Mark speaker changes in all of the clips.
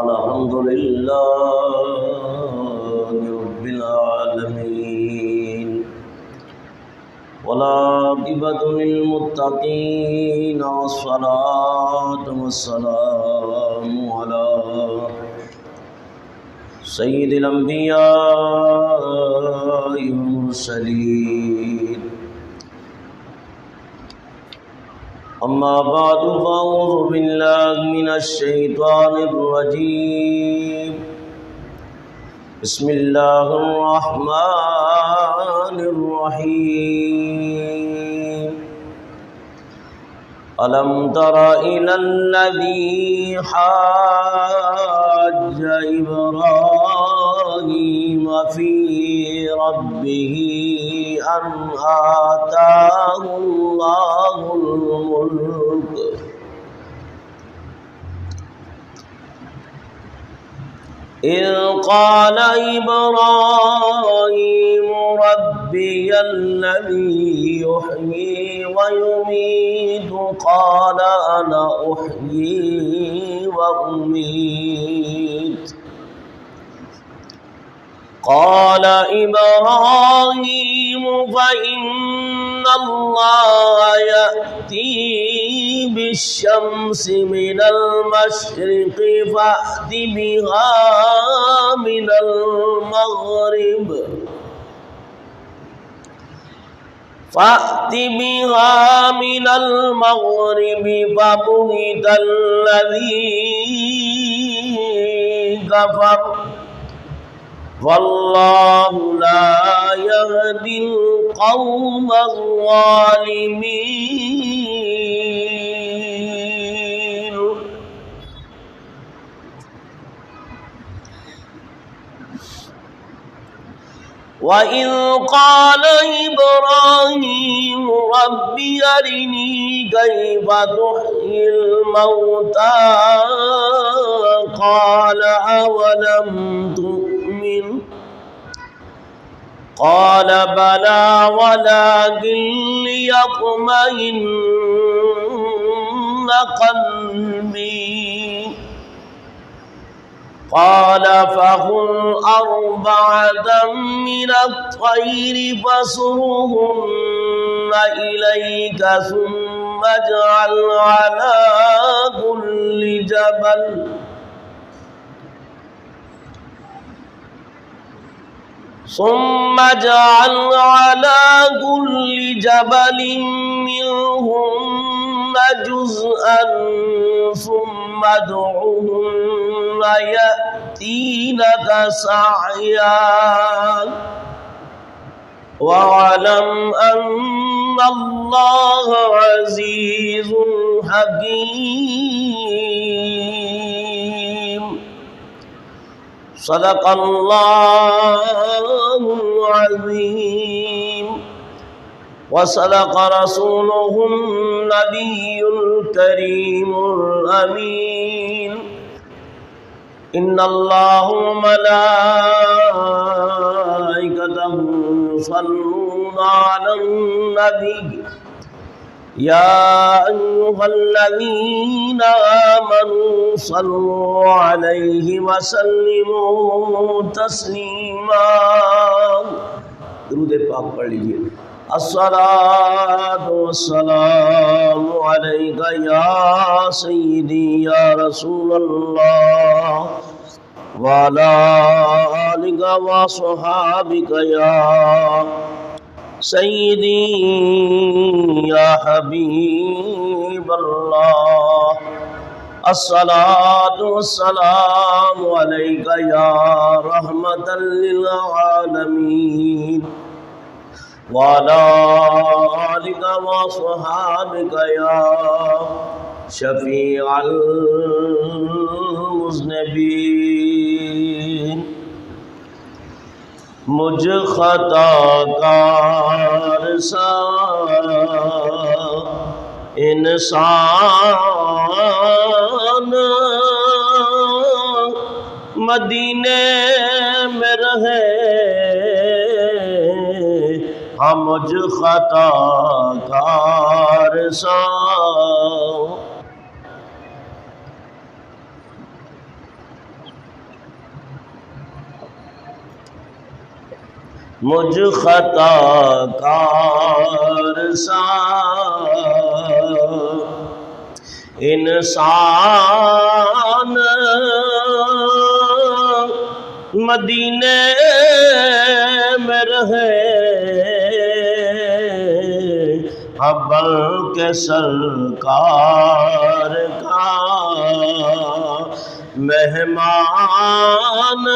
Speaker 1: الحمد لله رب العالمين والعاقبة للمتقين والصلاة والسلام على سيد الأنبياء والمرسلين أما بعد فأعوذ بالله من الشيطان الرجيم بسم الله الرحمن الرحيم ألم تر إلى الذي حاج إبراهيم في ربه أن آتاه الله الملك إذ قال إبراهيم ربي الذي يحيي ويميت قال أنا أحيي وأميت قال إبراهيم فإن الله يأتي بالشمس من المشرق فأت بها من المغرب فبهت الذي كفر والله لا يهدي القوم الظالمين وإذ قال إبراهيم رب أرني كيف تحيي الموتى قال أولم تؤمن قال بلى ولكن ليطمئن قلبي قال فخذ أربعة من الطير فصرهن إليك ثم اجعل على كل جبل منهن جزءا ثم ادعهن يأتينك سعيا واعلم أن الله عزيز حكيم صدق الله العظيم وصدق رسوله النبي الكريم الأمين إن الله وملائكته يصلون على النبي يا أيها الذين آمنوا صلوا عليه وسلموا تسليما درود پاک پڑھ لیجئے الصلاة والسلام عليك يا سيدي يا رسول الله وعلى آلك وصحابك يا سيدي يا حبيب الله الصلاة والسلام عليك يا رحمة للعالمين وعلى آلك وصحابك يا شفيع المذنبين مجھ خطا کار سا انسان مدینے میں رہے ہم مجھ خطا کار سا مجھ خطا کار سا انسان مدینے میں رہے بلکہ سرکار کا مہمان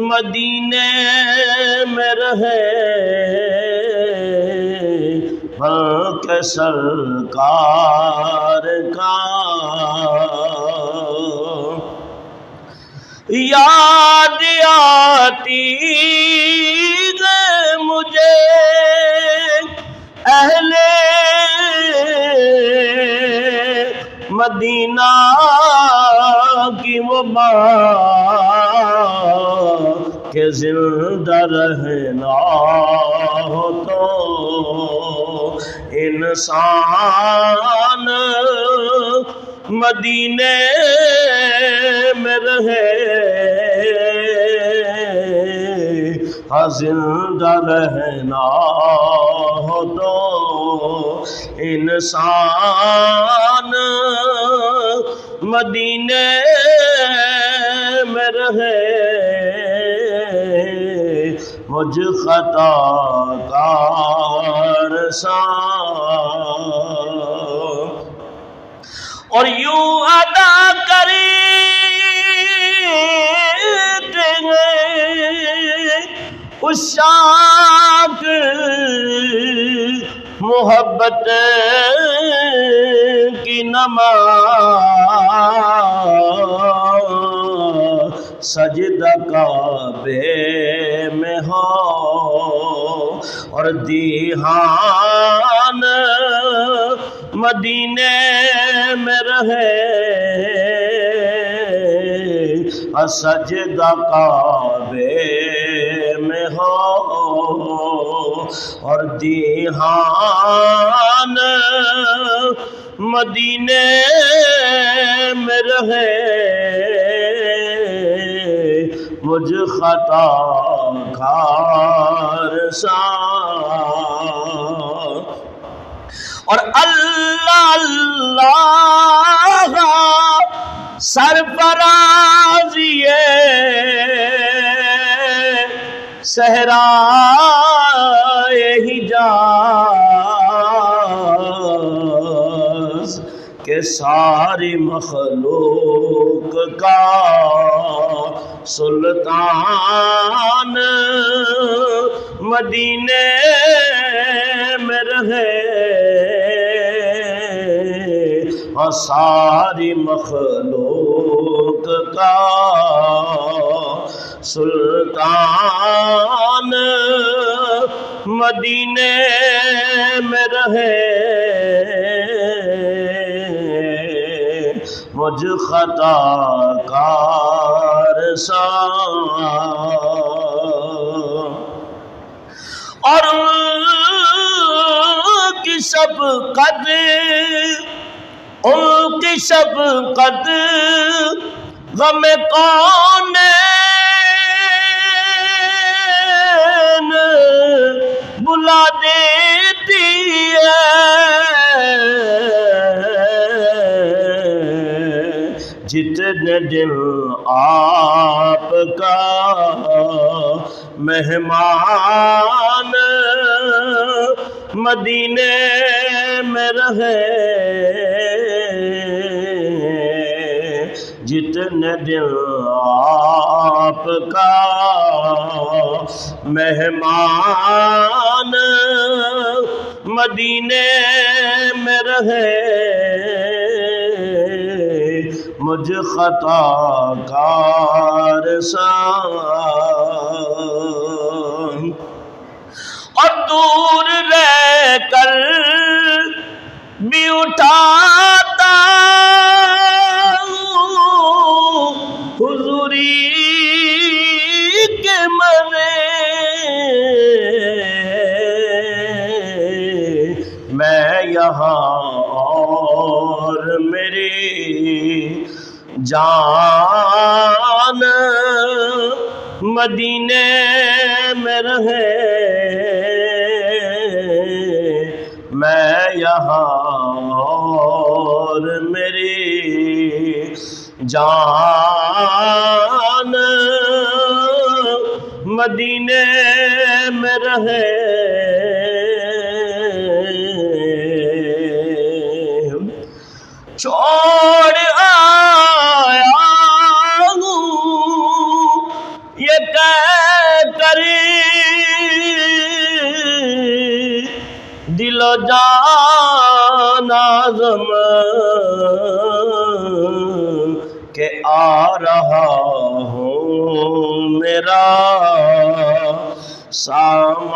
Speaker 1: مدینے میں رہے بلکہ سرکار کا یاد آتی ہے مجھے اہل مدینہ کی وہ بات کہ زندہ رہنا ہو تو انسان مدینے میں رہے زندہ رہنا ہو تو انسان مدینے میں رہے مجھ خطا کار سا اور یوں ادا کرتے ہیں عشاق محبت کی نماز سجدہ کعبے میں ہو اور دیہان مدینے میں رہے سجدہ کعبے میں ہو اور دیہان مدینے میں رہے مجھ خطا کار سا اور اللہ اللہ سرفرازیے صحرائے حجاز کہ ساری مخلوق کا سلطان مدینے میں رہے اور ساری مخلوق کا سلطان مدینے میں رہے مجھ خطا کار سا اور ان کی شفقت غم کون بلا دیتی ہے جتنے دل آپ کا مہمان مدینے میں رہے جتنے دل آپ کا مہمان مدینے میں رہے مجھ خطا کار سا اور دور رہ کر بھی اٹھاتا حضوری کے منے میں یہاں اور میری جان مدینے میں رہے میں یہاں اور میری جان مدینے میں رہے چھوڑ آیا ہوں یہ کہہ کر دل و جان آزم کہ آ رہا ہوں میرا سامان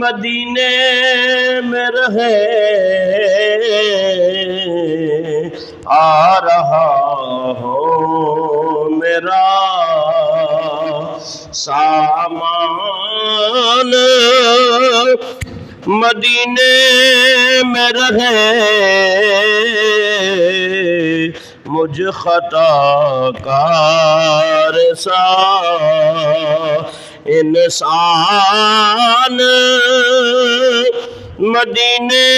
Speaker 1: مدینے میں رہے آ رہا ہوں میرا سامان مدینے میں رہے مجھ خطا کار سا انسان مدینے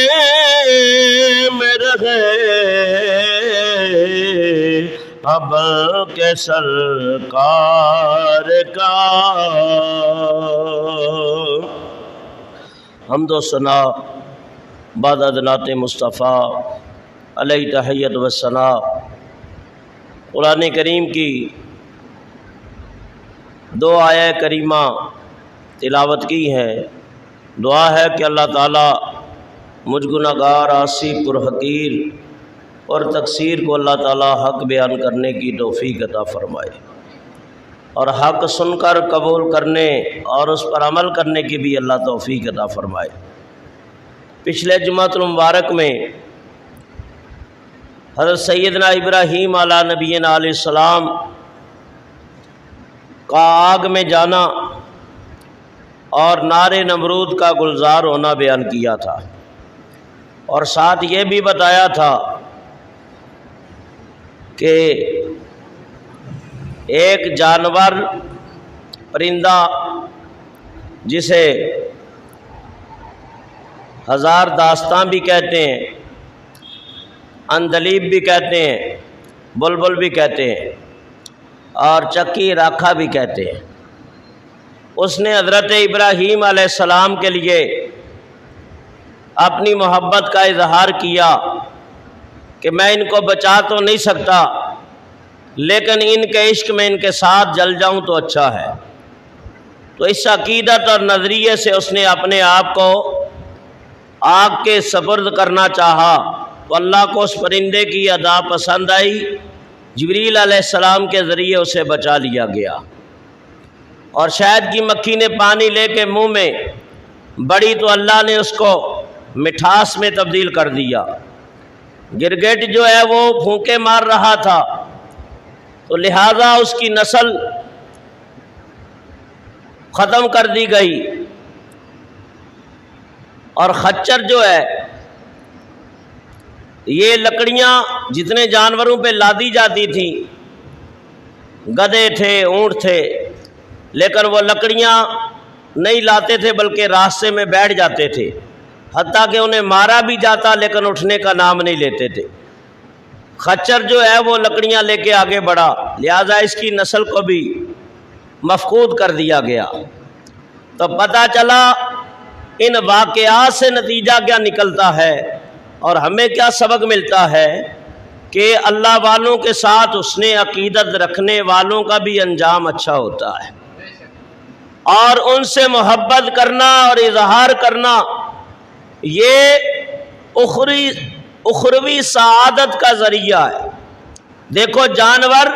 Speaker 1: میں رہے اب کے سرکار کا حمد و ثنا بعد نعت مصطفیٰ علیہ تحیت و ثنا قرآن کریم کی دو آیہ کریمہ تلاوت کی ہے۔ دعا ہے کہ اللہ تعالیٰ مجھ گناہگار عاصی پرحقیر اور تقصیر کو اللہ تعالیٰ حق بیان کرنے کی توفیق عطا فرمائے اور حق سن کر قبول کرنے اور اس پر عمل کرنے کی بھی اللہ توفیق عطا فرمائے۔ پچھلے جمعۃ المبارک میں حضرت سیدنا ابراہیم علیہ نبینا علیہ السلام کا آگ میں جانا اور نار نمرود کا گلزار ہونا بیان کیا تھا، اور ساتھ یہ بھی بتایا تھا کہ ایک جانور پرندہ جسے ہزار داستان بھی کہتے ہیں، اندلیب بھی کہتے ہیں، بلبل بھی کہتے ہیں اور چکی راکھا بھی کہتے ہیں، اس نے حضرت ابراہیم علیہ السلام کے لیے اپنی محبت کا اظہار کیا کہ میں ان کو بچا تو نہیں سکتا لیکن ان کے عشق میں ان کے ساتھ جل جاؤں تو اچھا ہے۔ تو اس عقیدت اور نظریے سے اس نے اپنے آپ کو آگ کے سپرد کرنا چاہا، تو اللہ کو اس پرندے کی ادا پسند آئی، جبریل علیہ السلام کے ذریعے اسے بچا لیا گیا، اور شہد کی مکھی نے پانی لے کے منہ میں بڑی تو اللہ نے اس کو مٹھاس میں تبدیل کر دیا۔ گرگٹ جو ہے وہ پھونکے مار رہا تھا تو لہذا اس کی نسل ختم کر دی گئی، اور خچر جو ہے یہ لکڑیاں جتنے جانوروں پہ لادی جاتی تھیں، گدھے تھے، اونٹ تھے، لیکن وہ لکڑیاں نہیں لاتے تھے بلکہ راستے میں بیٹھ جاتے تھے، حتیٰ کہ انہیں مارا بھی جاتا لیکن اٹھنے کا نام نہیں لیتے تھے۔ خچر جو ہے وہ لکڑیاں لے کے آگے بڑھا، لہذا اس کی نسل کو بھی مفقود کر دیا گیا۔ تو پتہ چلا ان واقعات سے نتیجہ کیا نکلتا ہے اور ہمیں کیا سبق ملتا ہے کہ اللہ والوں کے ساتھ حسن عقیدت رکھنے والوں کا بھی انجام اچھا ہوتا ہے، اور ان سے محبت کرنا اور اظہار کرنا یہ اخروی سعادت کا ذریعہ ہے۔ دیکھو جانور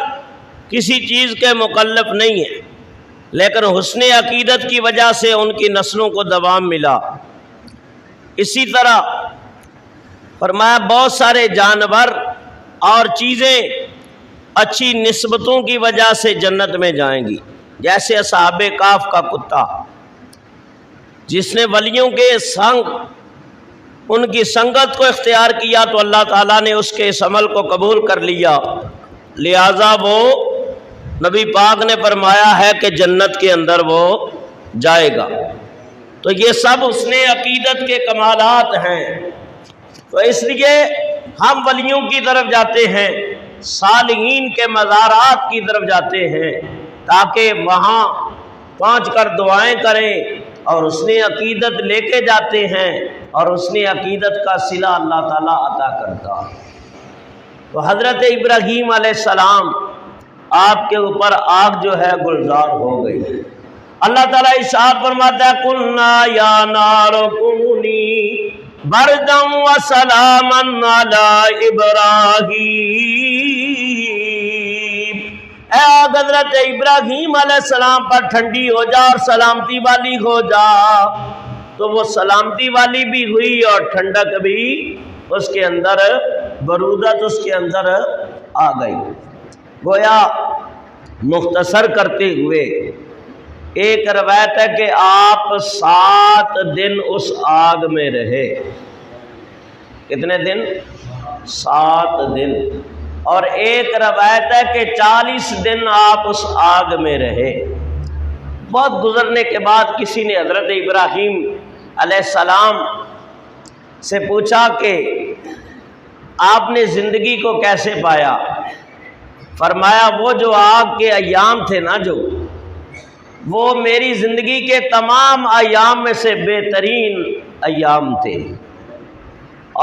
Speaker 1: کسی چیز کے مکلف نہیں ہے، لیکن حسن عقیدت کی وجہ سے ان کی نسلوں کو دوام ملا۔ اسی طرح فرمایا بہت سارے جانور اور چیزیں اچھی نسبتوں کی وجہ سے جنت میں جائیں گی، جیسے اصحاب کہف کا کتا جس نے ولیوں کے سنگ ان کی سنگت کو اختیار کیا تو اللہ تعالیٰ نے اس کے اس عمل کو قبول کر لیا، لہذا وہ نبی پاک نے فرمایا ہے کہ جنت کے اندر وہ جائے گا۔ تو یہ سب اس نے عقیدت کے کمالات ہیں۔ تو اس لیے ہم ولیوں کی طرف جاتے ہیں، صالحین کے مزارات کی طرف جاتے ہیں، تاکہ وہاں پہنچ کر دعائیں کریں، اور اس نے عقیدت لے کے جاتے ہیں، اور اس نے عقیدت کا صلہ اللہ تعالیٰ عطا کرتا ہے۔ تو حضرت ابراہیم علیہ السلام آپ کے اوپر آگ جو ہے گلزار ہو گئی۔ اللہ تعالیٰ ارشاد فرماتا ہے قُلْنَا يَا نَارُ كُونِي بَرْدًا وَسَلَامًا عَلَىٰ إِبْرَاهِيمَ، اے آگ حضرت ابراہیم علیہ السلام پر ٹھنڈی ہو جا اور سلامتی والی ہو جا۔ تو وہ سلامتی والی بھی ہوئی اور ٹھنڈک بھی اس کے اندر، برودت اس کے اندر آ گئی۔ گویا مختصر کرتے ہوئے ایک روایت ہے کہ آپ 7 دن اس آگ میں رہے۔ کتنے دن؟ 7 دن۔ اور ایک روایت ہے کہ 40 دن آپ اس آگ میں رہے۔ بہت گزرنے کے بعد کسی نے حضرت ابراہیم علیہ السلام سے پوچھا کہ آپ نے زندگی کو کیسے پایا؟ فرمایا وہ جو آگ کے ایام تھے نا، جو وہ میری زندگی کے تمام ایام میں سے بہترین ایام تھے،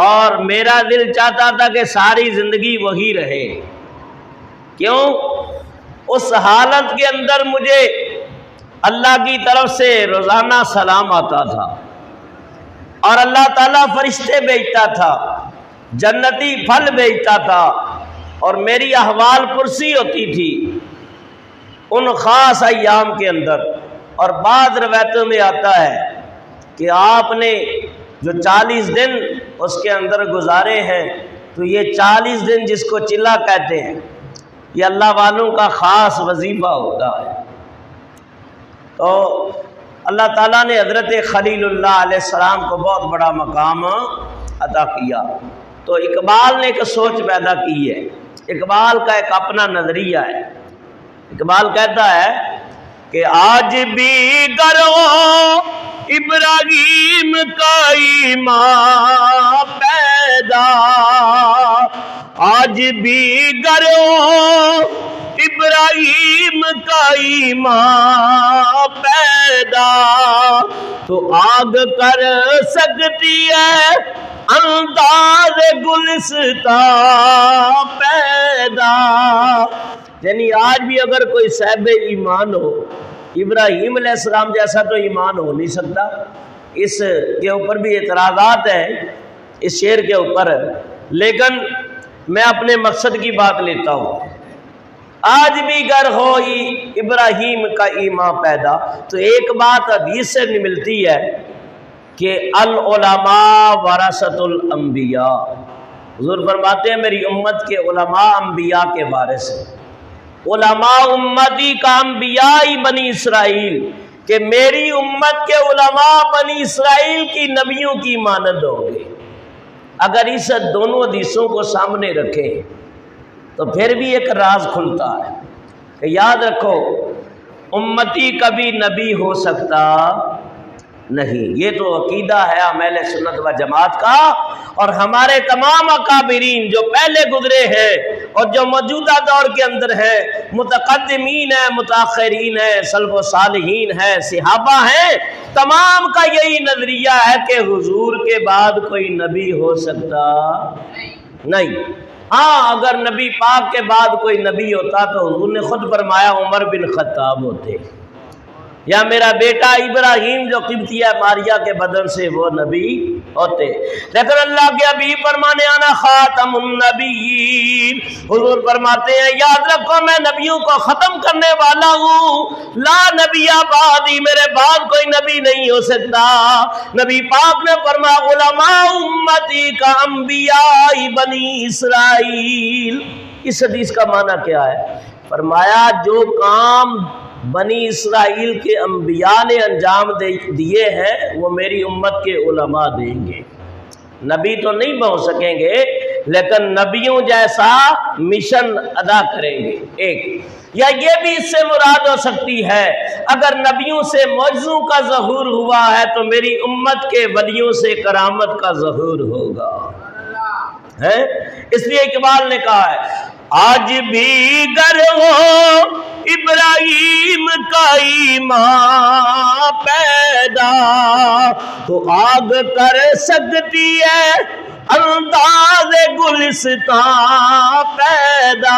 Speaker 1: اور میرا دل چاہتا تھا کہ ساری زندگی وہی رہے۔ کیوں؟ اس حالت کے اندر مجھے اللہ کی طرف سے روزانہ سلام آتا تھا، اور اللہ تعالیٰ فرشتے بھیجتا تھا، جنتی پھل بھیجتا تھا، اور میری احوال پرسی ہوتی تھی ان خاص ایام کے اندر۔ اور بعض روایتوں میں آتا ہے کہ آپ نے جو 40 دن اس کے اندر گزارے ہیں، تو یہ 40 دن جس کو چلا کہتے ہیں، یہ اللہ والوں کا خاص وظیفہ ہوتا ہے۔ تو اللہ تعالیٰ نے حضرت خلیل اللہ علیہ السلام کو بہت بڑا مقام عطا کیا۔ تو اقبال نے ایک سوچ پیدا کی ہے، اقبال کا ایک اپنا نظریہ ہے۔ اقبال کہتا ہے کہ آج بھی کرو ابراہیم کا ایمان پیدا، آج بھی کرو ابراہیم کا ایمان پیدا، تو آگ کر سکتی ہے انداز گلستان پیدا۔ یعنی آج بھی اگر کوئی صاحب ایمان ہو، ابراہیم علیہ السلام جیسا تو ایمان ہو نہیں سکتا۔ اس کے اوپر بھی اعتراضات ہیں اس شعر کے اوپر، لیکن میں اپنے مقصد کی بات لیتا ہوں۔ آج بھی گر ہو ابراہیم کا ایمان پیدا، تو ایک بات حدیث سے ملتی ہے کہ العلماء ورثۃ الانبیاء، حضور فرماتے ہیں میری امت کے علماء انبیاء کے وارث ہیں۔ علماء امتی کا انبیاء بنی اسرائیل، کہ میری امت کے علماء بنی اسرائیل کی نبیوں کی مانند ہوں گے۔ اگر اس دونوں حدیثوں کو سامنے رکھیں تو پھر بھی ایک راز کھلتا ہے کہ یاد رکھو امتی کبھی نبی ہو سکتا نہیں۔ یہ تو عقیدہ ہے اہل سنت و جماعت کا، اور ہمارے تمام اکابرین جو پہلے گزرے ہیں اور جو موجودہ دور کے اندر ہیں، متقدمین ہیں، متاخرین ہیں، سلف و صالحین ہیں، صحابہ ہیں، تمام کا یہی نظریہ ہے کہ حضور کے بعد کوئی نبی ہو سکتا نہیں۔ ہاں اگر نبی پاک کے بعد کوئی نبی ہوتا تو حضور نے خود فرمایا عمر بن خطاب ہوتے، یا میرا بیٹا ابراہیم جو قبطیہ ماریہ کے بدن سے وہ نبی ہوتے۔ لیکن اللہ کے حبیب فرمانے آنا خاتم النبیین، حضور فرماتے ہیں یاد رکھو میں نبیوں کو ختم کرنے والا ہوں، لا نبی بعدی، میرے بعد کوئی نبی نہیں ہو سکتا۔ نبی پاک نے فرمایا علماء امتی کا انبیاء بنی اسرائیل۔ اس حدیث کا معنی کیا ہے؟ فرمایا جو کام بنی اسرائیل کے انبیاء نے انجام دیے ہیں وہ میری امت کے علماء دیں گے۔ نبی تو نہیں بن سکیں گے لیکن نبیوں جیسا مشن ادا کریں گے. ایک یا یہ بھی اس سے مراد ہو سکتی ہے اگر نبیوں سے معجزوں کا ظہور ہوا ہے تو میری امت کے ولیوں سے کرامت کا ظہور ہوگا ہے. اس لیے اقبال نے کہا ہے آج بھی گر ہو ابراہیم کا ایمان پیدا تو آگ کر سکتی ہے انداز گلستان پیدا.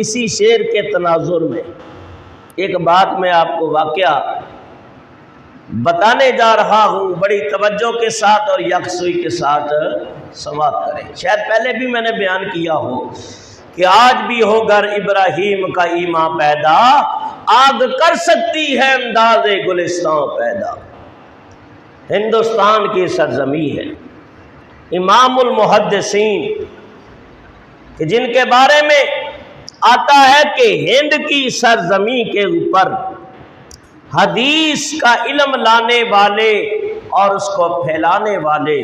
Speaker 1: اسی شعر کے تناظر میں ایک بات میں آپ کو واقعہ بتانے جا رہا ہوں، بڑی توجہ کے ساتھ اور یکسوئی کے ساتھ سماعت کریں. شاید پہلے بھی میں نے بیان کیا ہو کہ آج بھی ہو گر ابراہیم کا ایمان پیدا آگ کر سکتی ہے انداز گلستان پیدا. ہندوستان کی سرزمین ہے، امام المحدثین کہ جن کے بارے میں آتا ہے کہ ہند کی سرزمین کے اوپر حدیث کا علم لانے والے اور اس کو پھیلانے والے،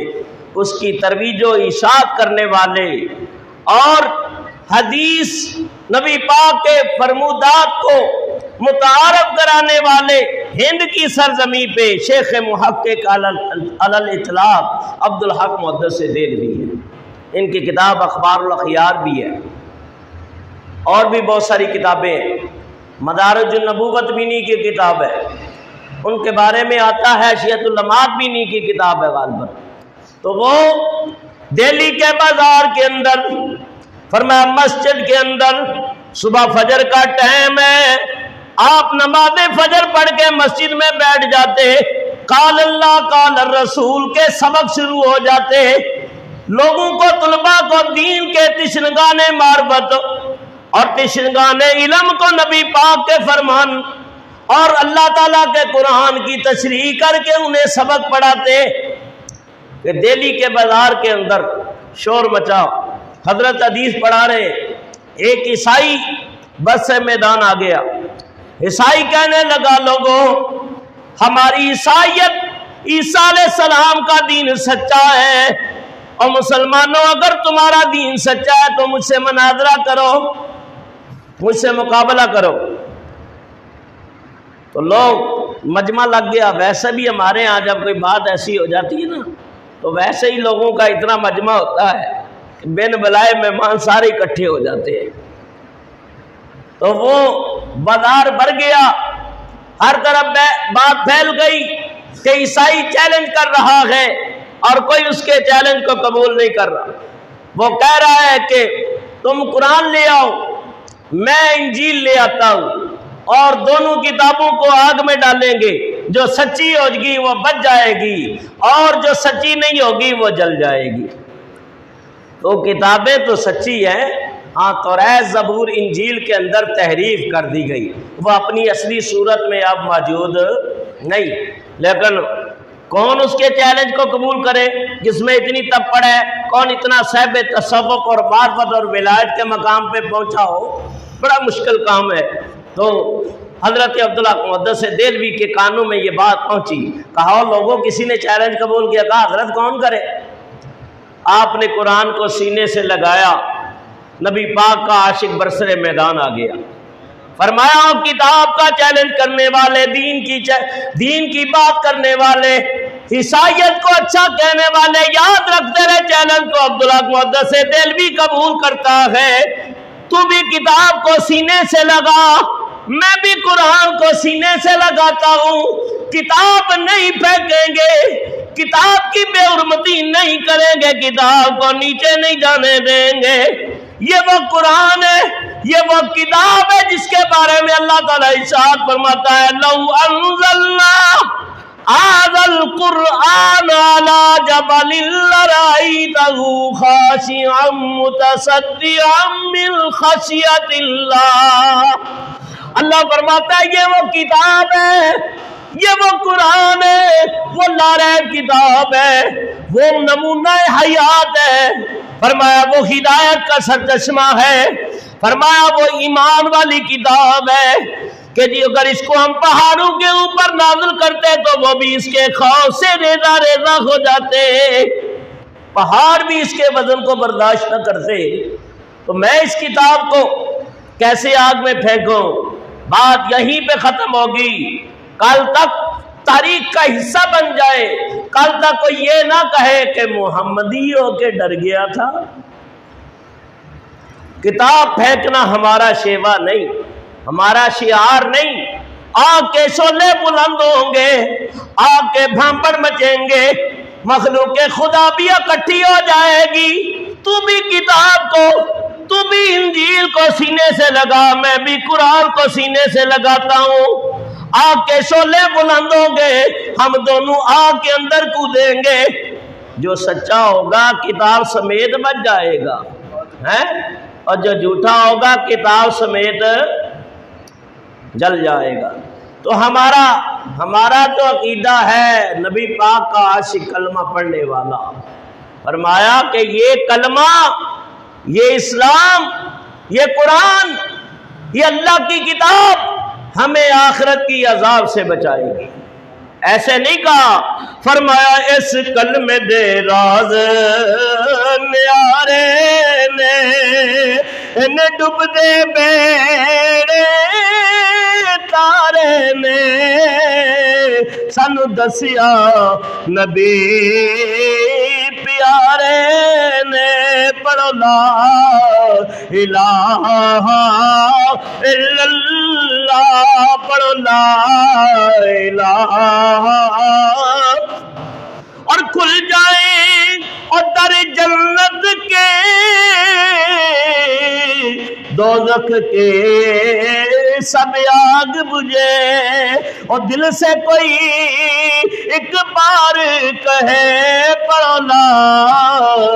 Speaker 1: اس کی ترویج و اشاعت کرنے والے اور حدیث نبی پاک کے فرمودات کو متعارف کرانے والے ہند کی سرزمین پہ شیخ محقق علی الاطلاق عبدالحق محدث دہلوی ہے. ان کی کتاب اخبار الاخیار بھی ہے اور بھی بہت ساری کتابیں ہیں. مدارج النبوت بھی انہی کی کتاب ہے. ان کے بارے میں آتا ہے شیعۃ اللمات بھی انہی کی کتاب ہے غالباً. تو وہ دہلی کے بازار کے اندر فرمایا مسجد کے اندر صبح فجر کا ٹائم ہے، آپ نماز فجر پڑھ کے مسجد میں بیٹھ جاتے، قال اللہ قال الرسول کے سبق شروع ہو جاتے، لوگوں کو طلباء کو دین کے تشنگانے معرفت اور تشنگانے علم کو نبی پاک کے فرمان اور اللہ تعالیٰ کے قرآن کی تشریح کر کے انہیں سبق پڑھاتے کہ دہلی کے بازار کے اندر شور مچا. حضرت حدیث پڑھا رہے، ایک عیسائی بس سے میدان آ گیا. عیسائی کہنے لگا لوگوں ہماری عیسائیت عیسیٰ علیہ السلام کا دین سچا ہے اور مسلمانوں اگر تمہارا دین سچا ہے تو مجھ سے مناظرہ کرو، مجھ سے مقابلہ کرو. تو لوگ مجمع لگ گیا. ویسے بھی ہمارے ہاں جب کوئی بات ایسی ہو جاتی ہے نا تو ویسے ہی لوگوں کا اتنا مجمع ہوتا ہے کہ بن بلائے مہمان سارے اکٹھے ہو جاتے ہیں. تو وہ بازار بھر گیا، ہر طرف بات پھیل گئی کہ عیسائی چیلنج کر رہا ہے اور کوئی اس کے چیلنج کو قبول نہیں کر رہا. وہ کہہ رہا ہے کہ تم قرآن لے آؤ، میں انجیل لے آتا ہوں اور دونوں کتابوں کو آگ میں ڈالیں گے، جو سچی ہوگی وہ بچ جائے گی اور جو سچی نہیں ہوگی وہ جل جائے گی. تو کتابیں تو سچی ہیں، ہاں توریت زبور انجیل کے اندر تحریف کر دی گئی، وہ اپنی اصلی صورت میں اب موجود نہیں. لیکن کون اس کے چیلنج کو قبول کرے جس میں اتنی تپڑ ہے؟ کون اتنا صاحب تصوف اور معرفت اور ولایت کے مقام پہ پہنچا ہو؟ بڑا مشکل کام ہے. تو حضرت عبداللہ محدث دہلوی کے کانوں میں یہ بات پہنچی. کہا لوگوں کسی نے چیلنج قبول کیا. کہا حضرت کون کرے؟ آپ نے قرآن کو سینے سے لگایا، نبی پاک کا عاشق برسر میدان آ گیا. فرمایا کتاب کا چیلنج کرنے والے، دین کی بات کرنے والے، عیسائیت کو اچھا کہنے والے یاد رکھتے رہے چیلنج کو عبداللہ محدث دہلوی قبول کرتا ہے. تو بھی کتاب کو سینے سے لگا، میں بھی قرآن کو سینے سے لگاتا ہوں. کتاب نہیں پھینکیں گے، کتاب کی بے حرمتی نہیں کریں گے، کتاب کو نیچے نہیں جانے دیں گے. یہ وہ قرآن ہے، یہ وہ کتاب ہے جس کے بارے میں اللہ تعالیٰ ارشاد فرماتا ہے لو انزلنا هذا القرآن على جبل لرأيته خاشعا متصدعا من خشية الله. اللہ فرماتا ہے یہ وہ کتاب ہے، یہ وہ قرآن ہے، وہ لاریب کتاب ہے، وہ نمونہ حیات ہے. فرمایا وہ ہدایت کا سرچشمہ ہے. فرمایا وہ ایمان والی کتاب ہے کہ جی اگر اس کو ہم پہاڑوں کے اوپر نازل کرتے تو وہ بھی اس کے خوف سے ریزہ ریزہ ہو جاتے. پہاڑ بھی اس کے وزن کو برداشت نہ کرتے، تو میں اس کتاب کو کیسے آگ میں پھینکوں؟ بات یہیں پہ ختم ہوگی، کل تک تاریخ کا حصہ بن جائے، کل تک کوئی یہ نہ کہے کہ محمدی ہو کے ڈر گیا تھا۔ کتاب پھینکنا ہمارا شیوا نہیں، ہمارا شعار نہیں۔ آگ کے شعلے بلند ہوں گے، آگ کے بھانپڑ مچیں گے، مخلوق خدا بھی اکٹھی ہو جائے گی۔ تو بھی کتاب کو، تو بھی انجیل کو سینے سے لگا، میں بھی قرآن کو سینے سے لگاتا ہوں۔ آگ کے شعلے بلند ہوں گے، ہم دونوں آگ کے اندر کودیں گے۔ جو سچا ہوگا کتاب سمیت بچ جائے گا، اور جو جھوٹا ہوگا کتاب سمیت جل جائے گا۔ تو ہمارا جو عقیدہ ہے، نبی پاک کا عاشق کلمہ پڑھنے والا، فرمایا کہ یہ کلمہ، یہ اسلام، یہ قرآن، یہ اللہ کی کتاب ہمیں آخرت کی عذاب سے بچائے گی۔ ایسے نہیں کہا، فرمایا اس کلمے دے راز نیارے نے ڈب دے بیڑے تارے نے سانو دسیا نبی پیارے نے، پڑھو لا الہ الا اللہ، پڑھو لا الہ، اور کھل جائیں اور در جنت کے، دوزخ کے سب آگ بجھے، اور دل سے کوئی ایک بار کہے پڑھو لا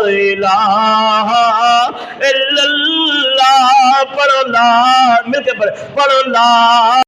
Speaker 1: الہ الا اللہ، پڑھو لا، مل کے پڑھو لا